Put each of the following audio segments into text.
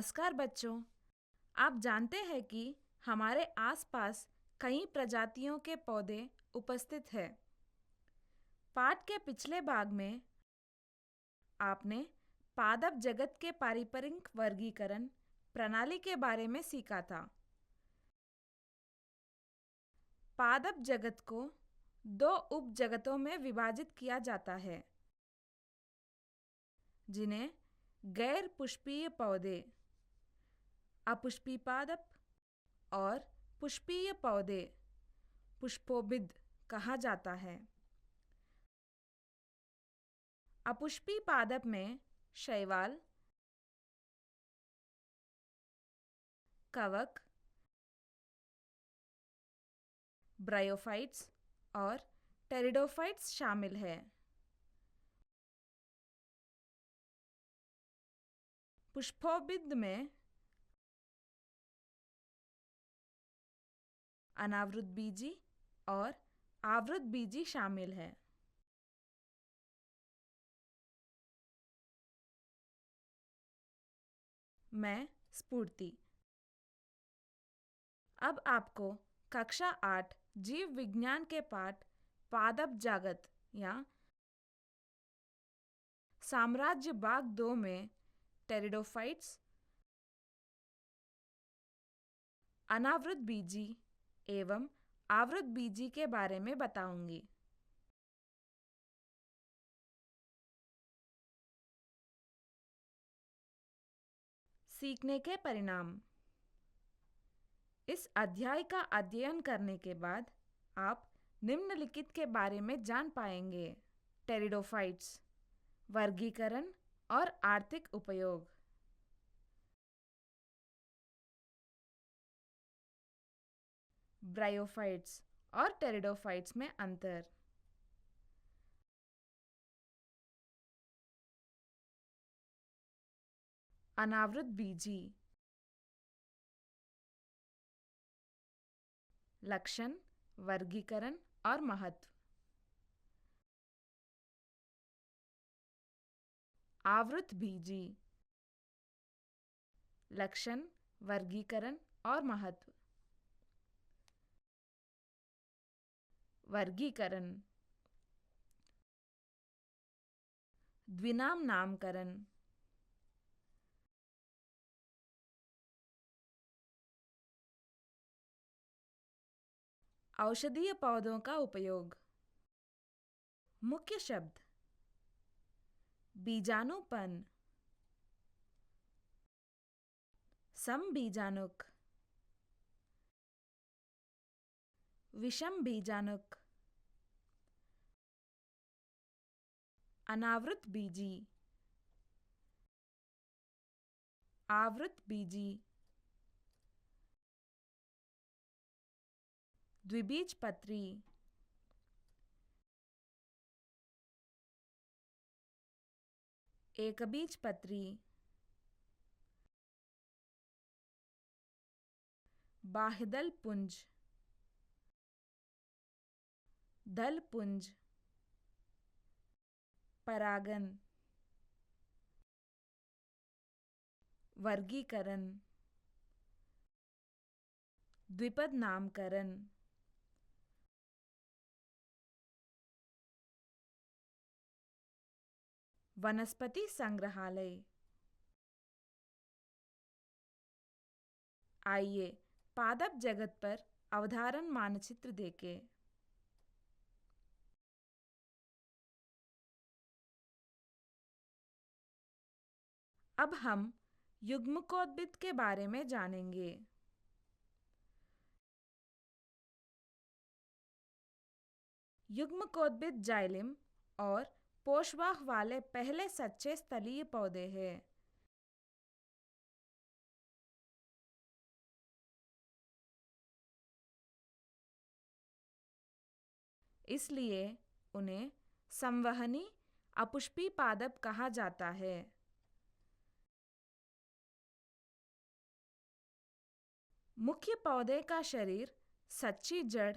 नमस्कार बच्चों। आप जानते हैं कि हमारे आसपास कई प्रजातियों के पौधे उपस्थित हैं। पाठ के पिछले भाग में आपने पादप जगत के पारंपरिक वर्गीकरण प्रणाली के बारे में सीखा था। पादप जगत को दो उप जगतों में विभाजित किया जाता है, जिन्हें गैर पुष्पीय पौधे, अपुष्पी पादप और पुष्पीय पौधे, पुष्पोभिद कहा जाता है। अपुष्पी पादप में शैवाल, कवक, ब्रायोफाइट्स और टेरिडोफाइट्स शामिल है। पुष्पोभिद में अनावृतबीजी और आवृतबीजी शामिल है। मैं स्फूर्ति। अब आपको कक्षा 8 जीव विज्ञान के पाठ पादप जागत या साम्राज्य भाग 2 में टेरिडोफाइट्स, अनावृतबीजी एवं आवृतबीजी के बारे में बताऊंगी। सीखने के परिणाम। इस अध्याय का अध्ययन करने के बाद आप निम्नलिखित के बारे में जान पाएंगे। टेरिडोफाइट्स, वर्गीकरण और आर्थिक उपयोग। ब्रायोफाइट्स और टेरिडोफाइट्स में अंतर। अनावृतबीजी, लक्षण, वर्गीकरण और महत्व। आवृतबीजी, लक्षण, वर्गीकरण और महत्व। वर्गीकरण। द्विनाम नामकरण। औषधीय पौधों का उपयोग। मुख्य शब्द: बीजाणुपन, समबीजाणुक, विषमबीजाणुक, अनावृतबीजी, आवृतबीजी, द्विबीजपत्री, एकबीजपत्री, बाह्यदल पुंज, दल पुंज, परागन। वर्गीकरण। द्विपद नामकरण। वनस्पति संग्रहालय। आइए पादप जगत पर अवधारण मानचित्र देखें। अब हम युग्मकोद्भिद के बारे में जानेंगे। युग्मकोद्भिद जाइलम और पोषवाह वाले पहले सच्चे स्थलीय पौधे हैं। इसलिए उन्हें संवहनी अपुष्पी पादप कहा जाता है। मुख्य पौधे का शरीर सच्ची जड़,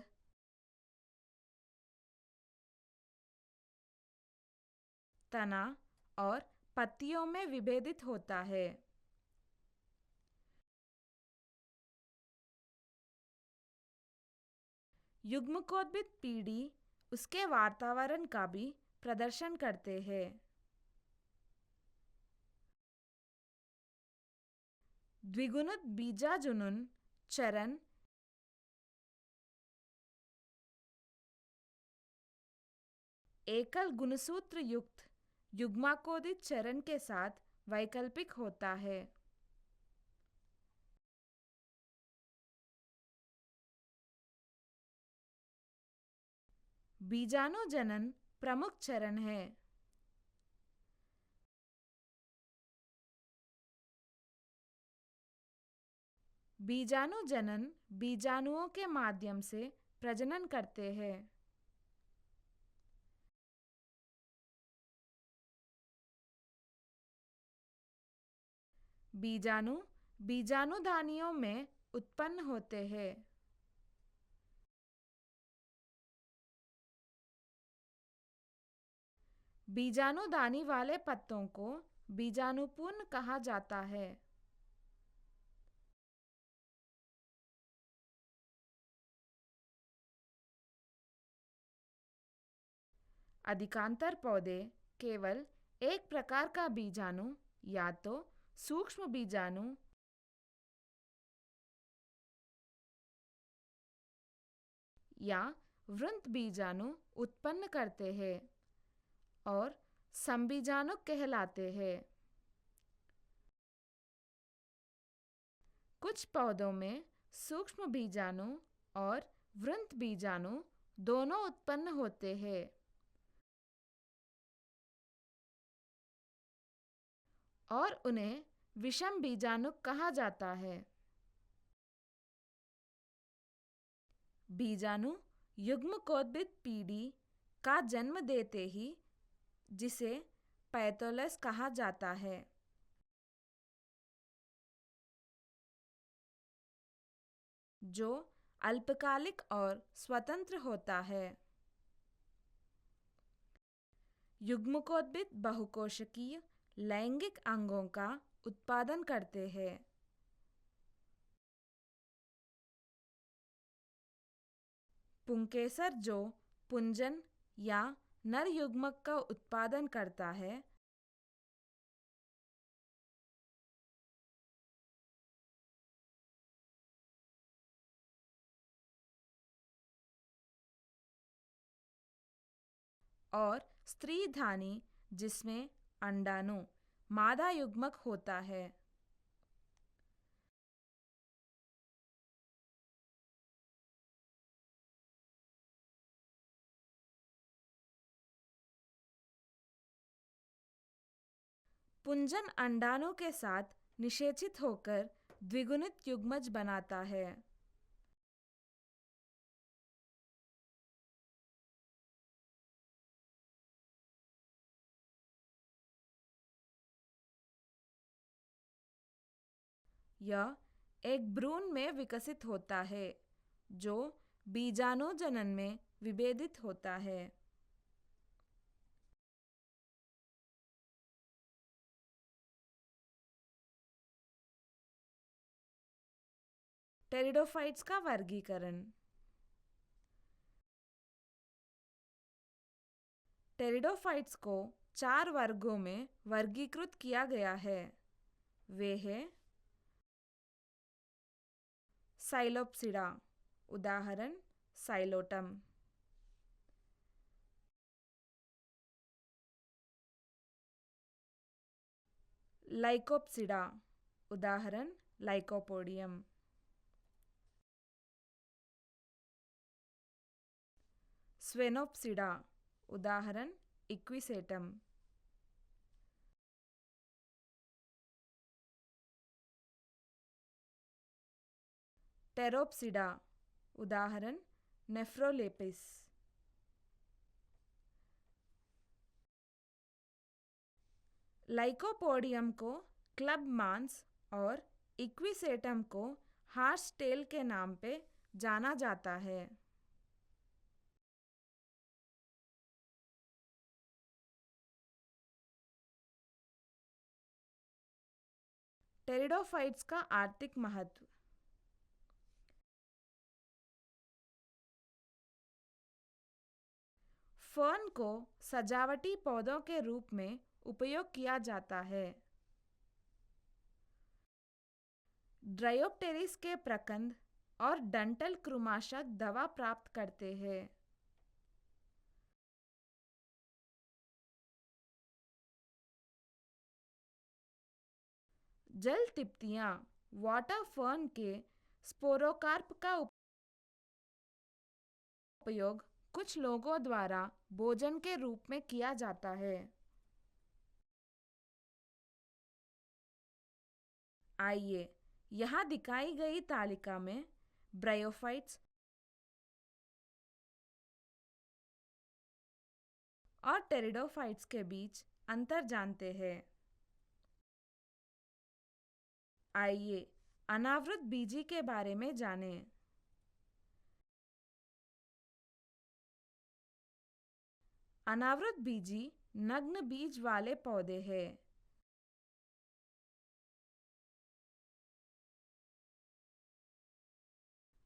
तना और पत्तियों में विभेदित होता है। युग्मकोद्भिद पीढ़ी उसके वातावरण का भी प्रदर्शन करते हैं। द्विगुणित बीजाजुनन चरण एकल गुणसूत्र युक्त युग्माकोदित चरण के साथ वैकल्पिक होता है। बीजाणुजनन प्रमुख चरण है। बीजाणुजनन बीजाणुओं के माध्यम से प्रजनन करते हैं। बीजाणु बीजाणुधानियों में उत्पन्न होते हैं। बीजाणुदानी वाले पत्तों को बीजाणुपूर्ण कहा जाता है। अधिकांतर पौधे केवल एक प्रकार का बीजाणु या तो सूक्ष्म बीजाणु या वृंत बीजाणु उत्पन्न करते हैं और संबीजाणु कहलाते हैं। कुछ पौधों में सूक्ष्म बीजाणु और वृंत बीजाणु दोनों उत्पन्न होते हैं और उन्हें विषम बीजाणु कहा जाता है। बीजाणु युग्मकोद्भिद पीढ़ी का जन्म देते ही जिसे पैथोलस कहा जाता है। जो अल्पकालिक और स्वतंत्र होता है। युग्मकोद्भिद बहुकोशिकीय लैंगिक अंगों का उत्पादन करते हैं। पुंकेसर जो पुंजन या नर युग्मक का उत्पादन करता है, और स्त्रीधानी जिसमें अंडाणु मादा युग्मक होता है। पुंजन अंडाणु के साथ निषेचित होकर द्विगुणित युग्मज बनाता है। यह एक भ्रूण में विकसित होता है जो बीजाणुजनन में विभेदित होता है। टेरिडोफाइट्स का वर्गीकरण। टेरिडोफाइट्स को 4 वर्गों में वर्गीकृत किया गया है। वे हैं साइलोप्सिडा, उदाहरण साइलोटम। लाइकोप्सिडा, उदाहरण लाइकोपोडियम। स्वेनोप्सिडा, उदाहरण इक्विसेटम। टेरोप्सिडा, उदाहरण नेफ्रोलेपिस। लाइकोपोडियम को क्लब मांस और इक्विसेटम को हार्स टेल के नाम पे जाना जाता है। टेरिडोफाइट्स का आर्थिक महत्व। फर्न को सजावटी पौधों के रूप में उपयोग किया जाता है। ड्रायोप्टेरिस के प्रकंद और डंठल कृमाशक दवा प्राप्त करते हैं। जल तिप्तियाँ वाटर फर्न के स्पोरोकार्प का उपयोग कुछ लोगों द्वारा भोजन के रूप में किया जाता है। आइए यहाँ दिखाई गई तालिका में ब्रायोफाइट्स और टेरिडोफाइट्स के बीच अंतर जानते हैं। आइए अनावृत बीजी के बारे में जानें। अनावृत बीजी नग्न बीज वाले पौधे हैं।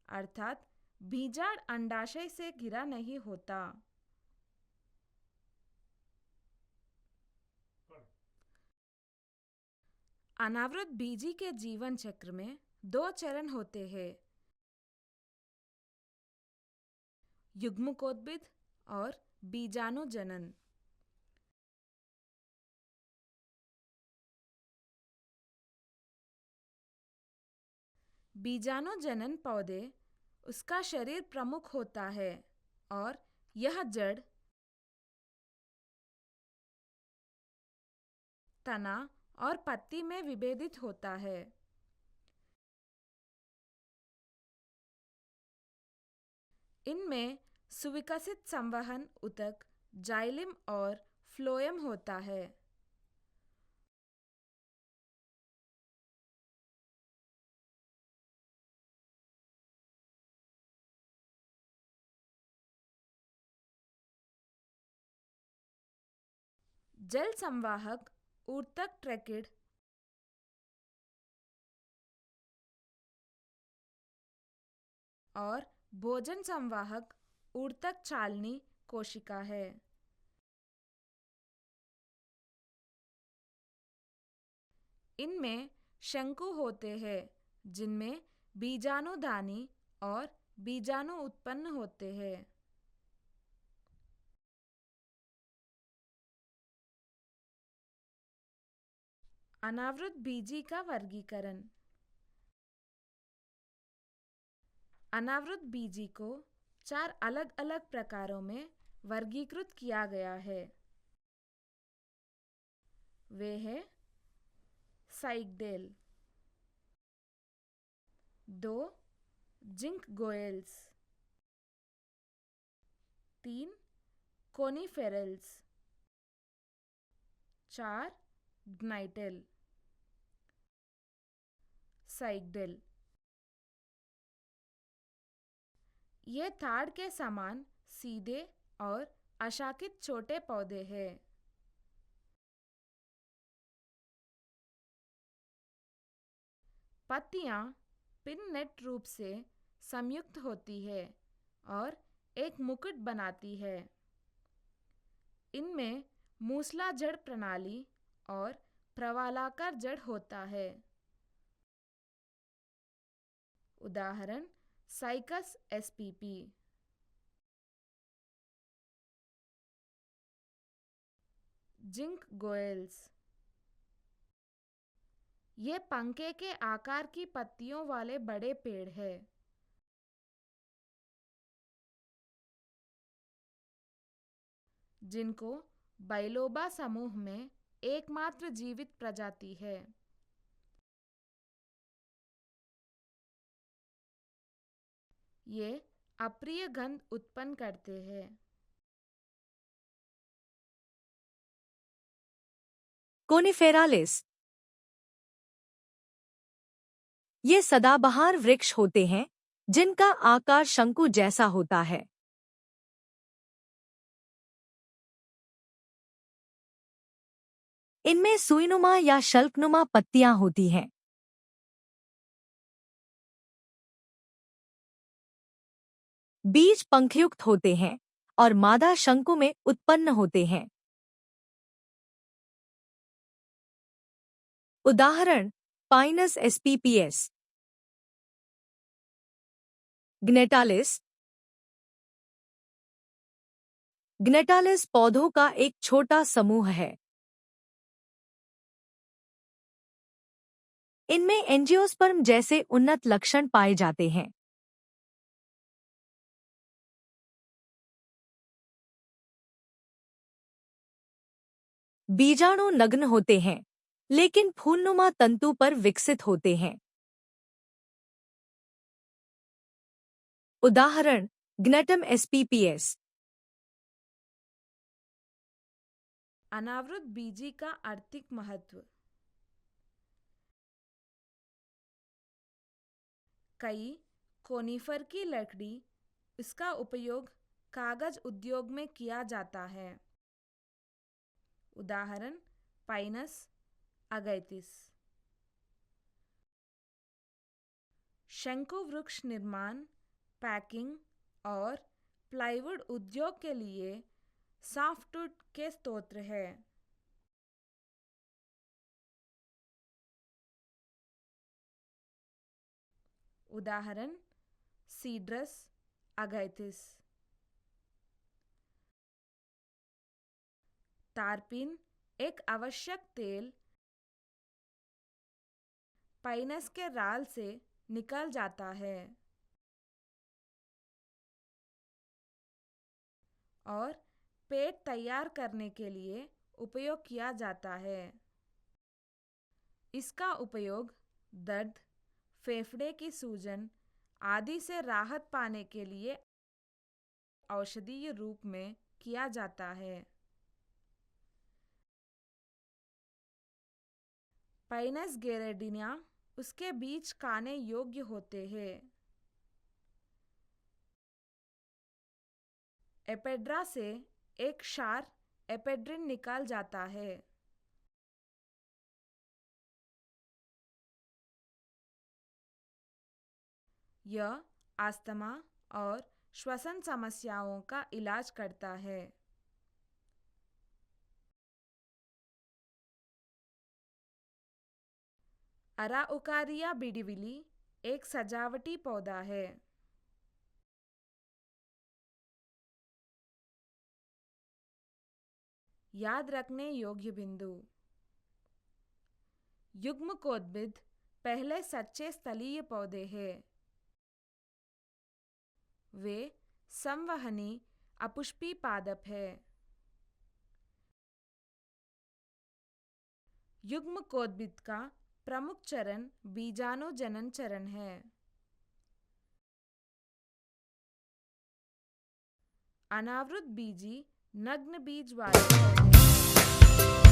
अर्थात बीजांड अंडाशय से घिरा नहीं होता। अनावृत बीजी के जीवन चक्र में 2 चरण होते हैं, युग्मकोद्भिद और बीजाणुजनन। बीजाणुजनन पौधे उसका शरीर प्रमुख होता है और यह जड़, तना और पत्ती में विभेदित होता है। इनमें सुविकसित संवहन ऊतक जाइलम और फ्लोएम होता है। जल संवाहक ऊतक ट्रैकिड और भोजन संवाहक ऊतक चालनी कोशिका है। इनमें शंकु होते हैं जिनमें बीजाणुधानी और बीजाणु उत्पन्न होते हैं। अनावृत बीजी का वर्गीकरण। अनावृत बीजी को 4 अलग अलग प्रकारों में वर्गीकृत किया गया है। वे हैं साइगडेल, 2 जिंकगोएल्स, 3 कोनिफेरल्स, 4 ग्नाइटेल। साइगडेल ये ताड़ के समान सीधे और अशाखित छोटे पौधे हैं। पत्तियां पिन्नेट रूप से संयुक्त होती है और एक मुकुट बनाती है। इनमें मूसलाधार प्रणाली और प्रवालाकार जड़ होता है। उदाहरण साइकस एसपीपी। जिंकगोएल्स ये पंखे के आकार की पत्तियों वाले बड़े पेड़ हैं। जिनको बाइलोबा समूह में एकमात्र जीवित प्रजाति है। ये अप्रिय गंध उत्पन्न करते हैं। कोनिफेरालिस ये सदाबहार वृक्ष होते हैं जिनका आकार शंकु जैसा होता है। इनमें सुईनुमा या शल्कनुमा पत्तियां होती हैं। बीज पंखयुक्त होते हैं और मादा शंकु में उत्पन्न होते हैं। उदाहरण पाइनस spps, ग्नेटालिस। ग्नेटालिस पौधों का एक छोटा समूह है। इनमें एंजियोस्पर्म जैसे उन्नत लक्षण पाए जाते हैं। बीजाणु नग्न होते हैं, लेकिन फूलनुमा तंतु पर विकसित होते हैं। उदाहरण ग्नेटम spps। अनावृत बीजी का आर्थिक महत्व। कई कोनीफर की लकड़ी, इसका उपयोग कागज उद्योग में किया जाता है। उदाहरण पाइनस अगैतिस। शंकु वृक्ष निर्माण, पैकिंग और प्लाईवुड उद्योग के लिए सॉफ्टवुड के स्रोत है। उदाहरण सीड्रस अगैथिस। टारपिन एक आवश्यक तेल पाइनस के राल से निकल जाता है और पेट तैयार करने के लिए उपयोग किया जाता है। इसका उपयोग दर्द, फेफड़े की सूजन आदि से राहत पाने के लिए औषधीय रूप में किया जाता है। पाइनस गैरेडिना, उसके बीज खाने योग्य होते हैं। एपेड्रा से एक क्षार एपेड्रिन निकाल जाता है। यह अस्थमा और श्वसन समस्याओं का इलाज करता है। अराउकारिया बिडिविली एक सजावटी पौधा है। याद रखने योग्य बिंदु। युग्मकोद्भिद पहले सच्चे स्थलीय पौधे हैं। वे संवहनी अपुष्पी पादप है। युग्मकोद्भिद का प्रमुख चरण बीजाणु जनन चरण है। अनावृत बीजी नग्न बीज वाले पौधे।